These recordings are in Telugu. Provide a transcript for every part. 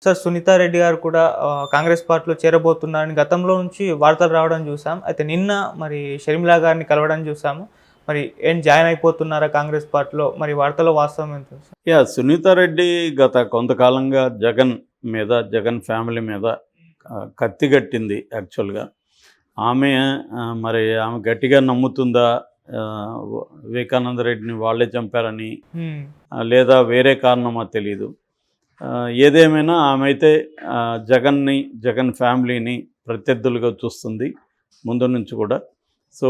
సార్ సునీతా రెడ్డి గారు కూడా కాంగ్రెస్ పార్టీలో చేరబోతున్నారని గతంలో నుంచి వార్తలు రావడం చూసాం. అయితే నిన్న మరి షర్మిల గారిని కలవడం చూసాము. మరి ఏం జాయిన్ అయిపోతున్నారా కాంగ్రెస్ పార్టీలో? మరి వార్తలో వాస్తవం ఎంత సార్? సునీతా రెడ్డి గత కొంతకాలంగా జగన్ మీద, జగన్ ఫ్యామిలీ మీద కత్తిగట్టింది యాక్చువల్‌గా. ఆమె ఆమె గట్టిగా నమ్ముతుందా వివేకానంద రెడ్డిని వాళ్ళే చంపారని, లేదా వేరే కారణమా తెలీదు. ఏదేమైనా ఆమె అయితే జగన్ని, జగన్ ఫ్యామిలీని ప్రత్యర్థులుగా చూస్తుంది ముందు నుంచి కూడా. సో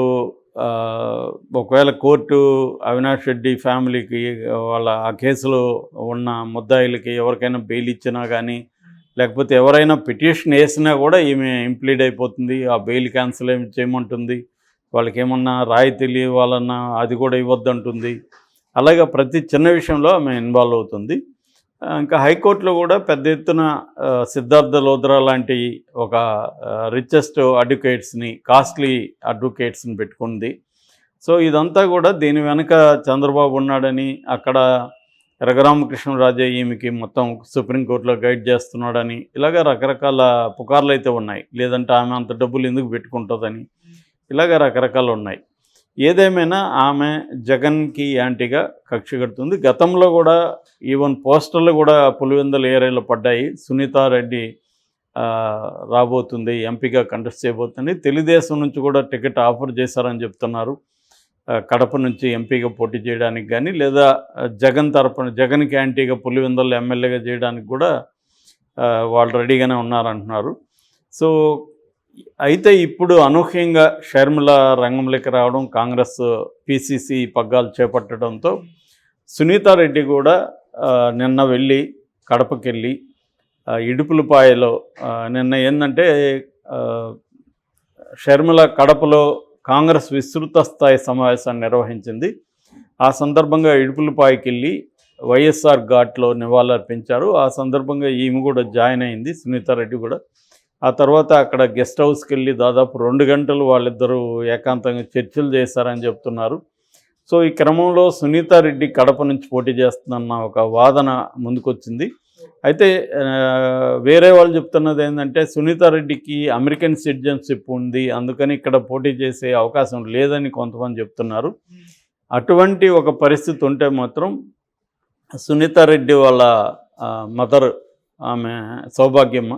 ఒకవేళ కోర్టు అవినాష్ రెడ్డి ఫ్యామిలీకి వాళ్ళ ఆ కేసులో ఉన్న ముద్దాయిలకి ఎవరికైనా బెయిల్ ఇచ్చినా కానీ, లేకపోతే ఎవరైనా పిటిషన్ వేసినా కూడా ఈమె ఇంప్లీడ్ అయిపోతుంది. ఆ బెయిల్ క్యాన్సిల్ చేయమంటుంది. వాళ్ళకి ఏమన్నా రాయితీలు ఇవ్వాలన్నా అది కూడా ఇవ్వద్దంటుంది. అలాగే ప్రతి చిన్న విషయంలో ఆమె ఇన్వాల్వ్ అవుతుంది. ఇంకా హైకోర్టులో కూడా పెద్ద ఎత్తున సిద్ధార్థ లోద్రా లాంటి ఒక రిచెస్ట్ అడ్వకేట్స్ని, కాస్ట్లీ అడ్వకేట్స్ని పెట్టుకుంది. సో ఇదంతా కూడా దీని వెనక చంద్రబాబు ఉన్నాడని, అక్కడ రఘురామకృష్ణరాజే ఈమెకి మొత్తం సుప్రీంకోర్టులో గైడ్ చేస్తున్నాడని, ఇలాగ రకరకాల పుకార్లు అయితే ఉన్నాయి. లేదంటే ఆమె అంత డబ్బులు ఎందుకు పెట్టుకుంటుందని, ఇలాగ రకరకాలు ఉన్నాయి. ఏదేమైనా ఆమె జగన్కి యాంటీగా కక్ష కడుతుంది. గతంలో కూడా ఈవెన్ పోస్టర్లు కూడా పులివెందుల ఏరియాలో పడ్డాయి. సునీతా రెడ్డి రాబోతుంది, ఎంపీగా కంటెస్ట్ చేయబోతుంది. తెలుగుదేశం నుంచి కూడా టికెట్ ఆఫర్ చేశారని చెప్తున్నారు. కడప నుంచి ఎంపీగా పోటీ చేయడానికి కానీ, లేదా జగన్ తరపున జగన్కి యాంటీగా పులివెందుల ఎమ్మెల్యేగా చేయడానికి కూడా వాళ్ళు రెడీగానే ఉన్నారంటున్నారు. సో అయితే ఇప్పుడు అనూహ్యంగా షర్మిల రంగంలోకి రావడం, కాంగ్రెస్ పిసిసి పగ్గాలు చేపట్టడంతో సునీతా రెడ్డి కూడా నిన్న వెళ్ళి కడపకి వెళ్ళి ఇడుపులపాయలో నిన్న ఏంటంటే షర్మిల కడపలో కాంగ్రెస్ విస్తృత స్థాయి సమావేశాన్ని నిర్వహించింది. ఆ సందర్భంగా ఇడుపులపాయకి వెళ్ళి వైఎస్ఆర్ ఘాట్లో నివాళులర్పించారు. ఆ సందర్భంగా ఈమె కూడా జాయిన్ అయింది, సునీతా రెడ్డి కూడా. ఆ తర్వాత అక్కడ గెస్ట్ హౌస్కి వెళ్ళి దాదాపు 2 గంటలు వాళ్ళిద్దరూ ఏకాంతంగా చర్చలు చేశారని చెప్తున్నారు. సో ఈ క్రమంలో సునీతా రెడ్డి కడప నుంచి పోటీ చేస్తుందన్న ఒక వాదన ముందుకొచ్చింది. అయితే వేరే వాళ్ళు చెప్తున్నది ఏంటంటే సునీతా రెడ్డికి అమెరికన్ సిటిజన్షిప్ ఉంది, అందుకని ఇక్కడ పోటీ చేసే అవకాశం లేదని కొంతమంది చెప్తున్నారు. అటువంటి ఒక పరిస్థితి ఉంటే మాత్రం సునీతా రెడ్డి వాళ్ళ మదర్, ఆమె సౌభాగ్యమ్మ,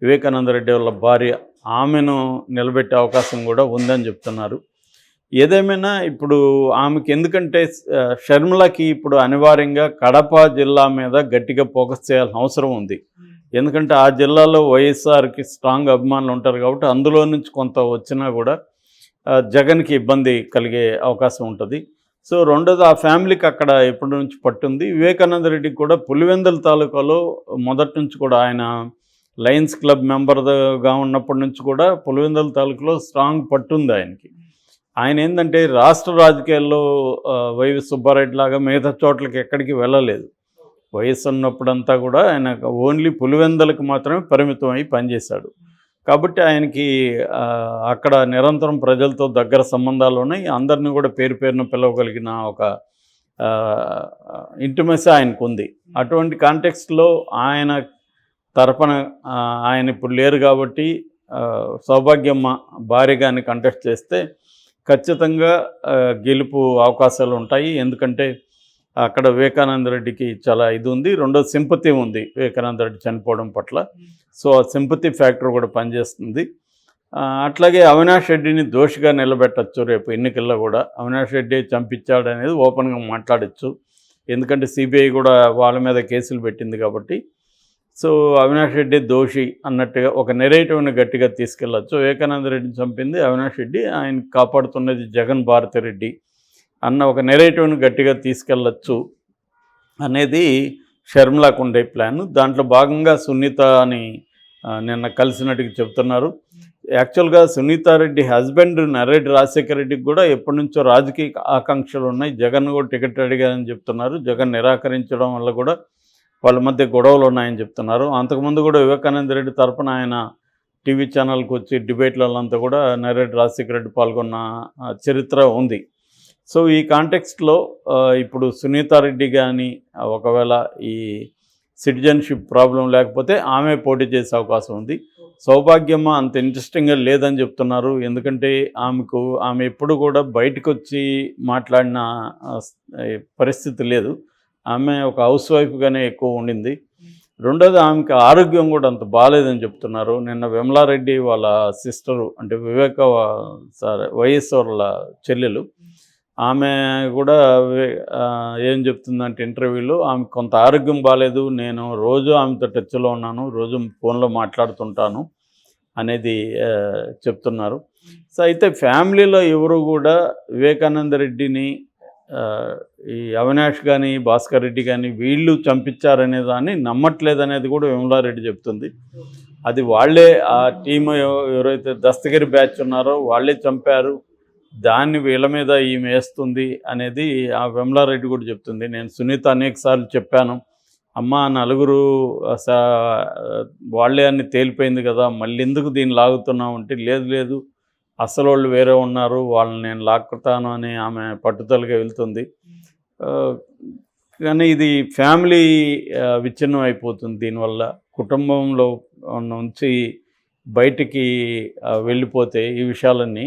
వివేకానంద రెడ్డి వాళ్ళ భార్య, ఆమెను నిలబెట్టే అవకాశం కూడా ఉందని చెప్తున్నారు. ఏదేమైనా ఇప్పుడు ఆమెకి ఎందుకంటే షర్మిలకి ఇప్పుడు అనివార్యంగా కడప జిల్లా మీద గట్టిగా ఫోకస్ చేయాల్సిన అవసరం ఉంది. ఎందుకంటే ఆ జిల్లాలో వైఎస్ఆర్కి స్ట్రాంగ్ అభిమానులు ఉంటారు కాబట్టి అందులో నుంచి కొంత వచ్చినా కూడా జగన్కి ఇబ్బంది కలిగే అవకాశం ఉంటుంది. సో రెండోది ఆ ఫ్యామిలీకి అక్కడ ఎప్పటి నుంచి పట్టుంది. వివేకానంద రెడ్డికి కూడా పులివెందుల తాలూకాలో మొదటి నుంచి కూడా ఆయన లయన్స్ క్లబ్ మెంబర్గా ఉన్నప్పటి నుంచి కూడా పులివెందుల తాలూకులో స్ట్రాంగ్ పట్టుంది ఆయనకి. ఆయన ఏంటంటే రాష్ట్ర రాజకీయాల్లో వైవి సుబ్బారెడ్డి లాగా మిగతా చోట్లకి ఎక్కడికి వెళ్ళలేదు. వయసు ఉన్నప్పుడంతా కూడా ఆయన ఓన్లీ పులివెందులకు మాత్రమే పరిమితం అయి పనిచేశాడు. కాబట్టి ఆయనకి అక్కడ నిరంతరం ప్రజలతో దగ్గర సంబంధాలు ఉన్నాయి. అందరినీ కూడా పేరు పేరున పిలవగలిగిన ఒక ఇంటిమసీ ఆయనకు ఉంది. అటువంటి కాంటెక్స్ట్లో ఆయన తరపున ఆయన ఇప్పుడు లేరు కాబట్టి సౌభాగ్యమ్మ భార్యగాని కంటెస్ట్ చేస్తే ఖచ్చితంగా గెలుపు అవకాశాలు ఉంటాయి. ఎందుకంటే అక్కడ వివేకానంద రెడ్డికి చాలా ఇది ఉంది, రెండో సింపతి ఉంది వివేకానంద రెడ్డి చనిపోవడం పట్ల. సో ఆ సింపతి ఫ్యాక్టర్ కూడా పనిచేస్తుంది. అట్లాగే అవినాష్ రెడ్డిని దోషిగా నిలబెట్టచ్చు. రేపు ఎన్నికల్లో కూడా అవినాష్ రెడ్డి చంపించాడు అనేది ఓపెన్గా మాట్లాడచ్చు. ఎందుకంటే సిబిఐ కూడా వాళ్ళ మీద కేసులు పెట్టింది కాబట్టి. సో అవినాష్ రెడ్డి దోషి అన్నట్టుగా ఒక నెరేటివ్ని గట్టిగా తీసుకెళ్ళచ్చు. వివేకానంద రెడ్డిని చంపింది అవినాష్ రెడ్డి, ఆయన కాపాడుతున్నది జగన్ భారతిరెడ్డి అన్న ఒక నెరేటివ్ని గట్టిగా తీసుకెళ్ళచ్చు అనేది షర్మిలకు ఉండే ప్లాన్. దాంట్లో భాగంగా సునీతని నిన్న కలిసినట్టుగా చెప్తున్నారు. యాక్చువల్గా సునీతారెడ్డి హస్బెండ్ నర్రెడ్డి రాజశేఖర రెడ్డికి కూడా ఎప్పటి నుంచో రాజకీయ ఆకాంక్షలు ఉన్నాయి. జగన్ కూడా టికెట్ అడిగారని చెప్తున్నారు. జగన్ నిరాకరించడం వల్ల కూడా వాళ్ళ మధ్య గొడవలు ఉన్నాయని చెప్తున్నారు. అంతకుముందు కూడా వివేకానంద రెడ్డి తరపున ఆయన టీవీ ఛానల్కి వచ్చి డిబేట్లంతా కూడా నర్రెడ్డి రాజశేఖర రెడ్డి పాల్గొన్న చరిత్ర ఉంది. సో ఈ కాంటెక్స్ట్లో ఇప్పుడు సునీతారెడ్డి కానీ ఒకవేళ ఈ సిటిజన్షిప్ ప్రాబ్లం లేకపోతే ఆమె పోటీ చేసే అవకాశం ఉంది. సౌభాగ్యమ్మ అంత ఇంట్రెస్టింగ్గా లేదని చెప్తున్నారు. ఎందుకంటే ఆమె ఎప్పుడు కూడా బయటకు వచ్చి మాట్లాడిన పరిస్థితి లేదు. ఆమె ఒక హౌస్ వైఫ్గానే ఎక్కువ ఉండింది. రెండోది ఆమెకి ఆరోగ్యం కూడా అంత బాగాలేదని చెప్తున్నారు. నిన్న విమలారెడ్డి వాళ్ళ సిస్టరు అంటే వైఎస్ వాళ్ళ చెల్లెలు ఆమె కూడా ఏం చెప్తుందంటే ఇంటర్వ్యూలో ఆమె కొంత ఆరోగ్యం బాగాలేదు, నేను రోజు ఆమెతో టచ్లో ఉన్నాను, రోజు ఫోన్లో మాట్లాడుతుంటాను అనేది చెప్తున్నారు. సో అయితే ఫ్యామిలీలో ఎవరు కూడా వివేకానంద రెడ్డిని ఈ అవినాష్ కానీ భాస్కర్ రెడ్డి కానీ వీళ్ళు చంపించారనే దాన్ని నమ్మట్లేదనేది కూడా విమలారెడ్డి చెప్తుంది. అది వాళ్ళే ఆ టీము ఎవరైతే దస్తగిరి బ్యాచ్ ఉన్నారో వాళ్ళే చంపారు, దాన్ని వీళ్ళ మీద ఈమె వేస్తుంది అనేది ఆ విమలారెడ్డి కూడా చెప్తుంది. నేను సునీత అనేకసార్లు చెప్పాను, అమ్మ నలుగురు వాళ్ళే అని తేలిపోయింది కదా, మళ్ళీ ఎందుకు దీన్ని లాగుతున్నావు అంటే లేదు అసలు వాళ్ళు వేరే ఉన్నారు, వాళ్ళని నేను లాక్కుతాను అని ఆమె పట్టుదలగా వెళ్తుంది. కానీ ఇది ఫ్యామిలీ విచ్ఛిన్నం అయిపోతుంది దీనివల్ల. కుటుంబంలో నుంచి బయటికి వెళ్ళిపోతే ఈ విషయాలన్నీ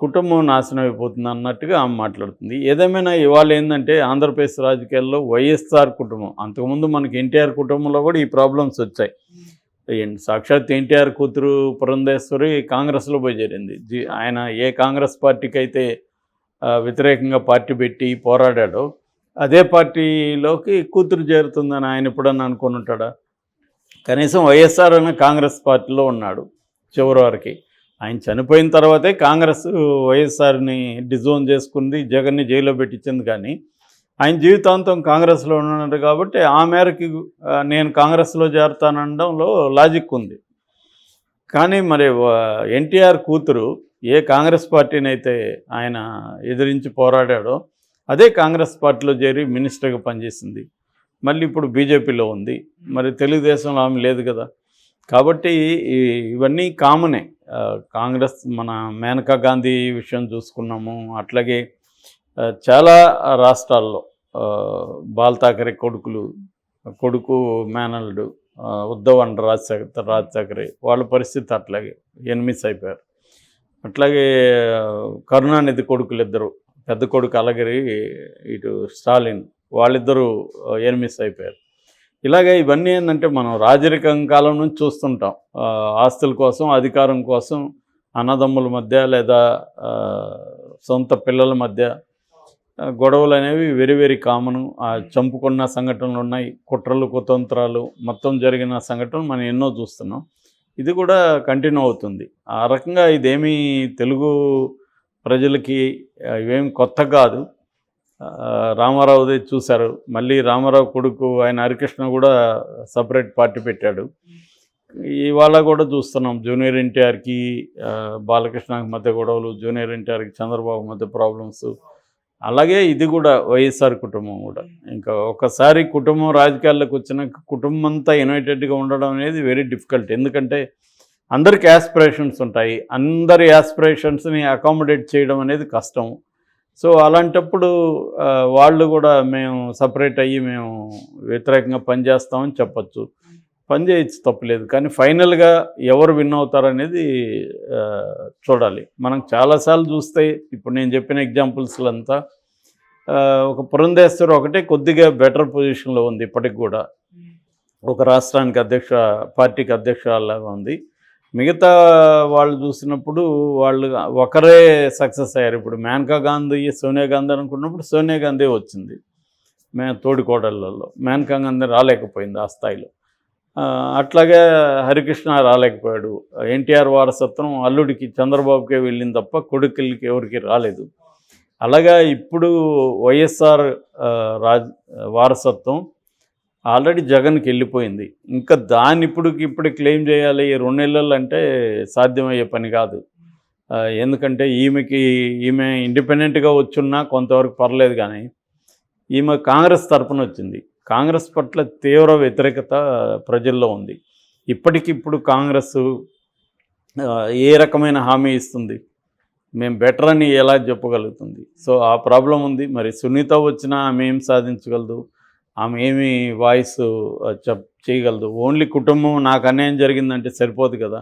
కుటుంబం నాశనం అయిపోతుంది అన్నట్టుగా ఆమె మాట్లాడుతుంది. ఏదేమైనా ఇవాళ ఏంటంటే ఆంధ్రప్రదేశ్ రాజకీయాల్లో వైఎస్ఆర్ కుటుంబం, అంతకుముందు మనకి ఎన్టీఆర్ కుటుంబంలో కూడా ఈ ప్రాబ్లమ్స్ వచ్చాయి. సాక్షాత్ ఎన్టీఆర్ కూతురు పురంధేశ్వరి కాంగ్రెస్లో పోయి చేరింది. ఆయన ఏ కాంగ్రెస్ పార్టీకి అయితే వ్యతిరేకంగా పార్టీ పెట్టి పోరాడాడో అదే పార్టీలోకి కూతురు చేరుతుందని ఆయన ఎప్పుడన్నా అనుకుని ఉంటాడా? కనీసం వైఎస్ఆర్ అన్న కాంగ్రెస్ పార్టీలో ఉన్నాడు చివరి వరకు. ఆయన చనిపోయిన తర్వాతే కాంగ్రెస్ వైఎస్ఆర్ని డిజోన్ చేసుకుంది, జగన్ని జైల్లో పెట్టించింది. కానీ ఆయన జీవితాంతం కాంగ్రెస్లో ఉన్నాడు కాబట్టి ఆ మేరకి నేను కాంగ్రెస్లో చేరుతానడంలో లాజిక్ ఉంది. కానీ మరి ఎన్టీఆర్ కూతురు ఏ కాంగ్రెస్ పార్టీని అయితే ఆయన ఎదిరించి పోరాడాడో అదే కాంగ్రెస్ పార్టీలో చేరి మినిస్టర్గా పనిచేసింది. మళ్ళీ ఇప్పుడు బీజేపీలో ఉంది. మరి తెలుగుదేశంలో ఆమె లేదు కదా. కాబట్టి ఇవన్నీ కామనే. కాంగ్రెస్ మన మేనకా గాంధీ విషయం చూసుకున్నాము. అట్లాగే చాలా రాష్ట్రాల్లో బాల్ ఠాకరే కొడుకు మేనల్లుడు ఉద్ధవ్ అండ్ రాజ్ ఠాకరే వాళ్ళ పరిస్థితి అట్లాగే ఎనిమిస్ అయిపోయారు. అట్లాగే కరుణానిధి కొడుకులు ఇద్దరు, పెద్ద కొడుకు అలగిరి, ఇటు స్టాలిన్, వాళ్ళిద్దరూ ఎనిమిస్ అయిపోయారు. ఇలాగే ఇవన్నీ ఏంటంటే మనం రాజరికం కాలం నుంచి చూస్తుంటాం. ఆస్తుల కోసం, అధికారం కోసం అన్నదమ్ముల మధ్య లేదా సొంత పిల్లల మధ్య గొడవలు అనేవి వెరీ వెరీ కామను. చంపుకున్న సంఘటనలు ఉన్నాయి, కుట్రలు కుతంత్రాలు మొత్తం జరిగిన సంఘటనలు మనం ఎన్నో చూస్తున్నాం. ఇది కూడా కంటిన్యూ అవుతుంది. ఆ రకంగా ఇదేమీ తెలుగు ప్రజలకి ఇవేమి కొత్త కాదు. రామారావుదే చూశారు. మళ్ళీ రామారావు కొడుకు ఆయన హరికృష్ణ కూడా సపరేట్ పార్టీ పెట్టాడు. ఇవాళ కూడా చూస్తున్నాం జూనియర్ ఎన్టీఆర్కి బాలకృష్ణకి మధ్య గొడవలు, జూనియర్ ఎన్టీఆర్కి చంద్రబాబు మధ్య ప్రాబ్లమ్స్. అలాగే ఇది కూడా వైఎస్ఆర్ కుటుంబం కూడా. ఇంకా ఒకసారి కుటుంబం రాజకీయాల్లోకి వచ్చినాక కుటుంబం అంతా యునైటెడ్గా ఉండడం అనేది వెరీ డిఫికల్ట్. ఎందుకంటే అందరికి యాస్పిరేషన్స్ ఉంటాయి, అందరి యాస్పిరేషన్స్ని అకామిడేట్ చేయడం అనేది కష్టం. సో అలాంటప్పుడు వాళ్ళు కూడా మేము సపరేట్ అయ్యి మేము వ్యతిరేకంగా పనిచేస్తామని చెప్పచ్చు, పనిచేయచ్చు, తప్పలేదు. కానీ ఫైనల్గా ఎవరు విన్ అవుతారనేది చూడాలి. మనం చాలాసార్లు చూస్తే ఇప్పుడు నేను చెప్పిన ఎగ్జాంపుల్స్లంతా ఒక పురంధేశ్వరి ఒకటే కొద్దిగా బెటర్ పొజిషన్లో ఉంది ఇప్పటికి కూడా. ఒక రాష్ట్రానికి పార్టీకి అధ్యక్షురాలాగా ఉంది. మిగతా వాళ్ళు చూసినప్పుడు వాళ్ళు ఒకరే సక్సెస్ అయ్యారు. ఇప్పుడు మేనకా గాంధీ సోనియా గాంధీ అనుకున్నప్పుడు సోనియా గాంధీ వచ్చింది తోడికోడళ్ళలో, మేనకా గాంధీ రాలేకపోయింది ఆ స్థాయిలో. అట్లాగే హరికృష్ణ రాలేకపోయాడు. ఎన్టీఆర్ వారసత్వం అల్లుడికి చంద్రబాబుకే వెళ్ళింది తప్ప కొడుకులకి ఎవరికి రాలేదు. అలాగా ఇప్పుడు వైఎస్ఆర్ వారసత్వం ఆల్రెడీ జగన్కి వెళ్ళిపోయింది. ఇంకా దాన్ని ఇప్పుడు క్లెయిమ్ చేయాలి 2 నెలలు అంటే సాధ్యమయ్యే పని కాదు. ఎందుకంటే ఈమె ఇండిపెండెంట్గా వచ్చున్నా కొంతవరకు పర్లేదు. కానీ ఈమె కాంగ్రెస్ తరపున వచ్చింది. కాంగ్రెస్ పట్ల తీవ్ర వ్యతిరేకత ప్రజల్లో ఉంది. ఇప్పటికిప్పుడు కాంగ్రెస్ ఏ రకమైన హామీ ఇస్తుంది? మేము బెటర్ అని ఎలా చెప్పగలుగుతుంది? సో ఆ ప్రాబ్లం ఉంది. మరి సునీత వచ్చినా ఆమె ఏం సాధించగలదు? ఆమె ఏమి వాయిస్ చేయగలదు. ఓన్లీ కుటుంబం నాకు అన్యాయం జరిగిందంటే సరిపోదు కదా.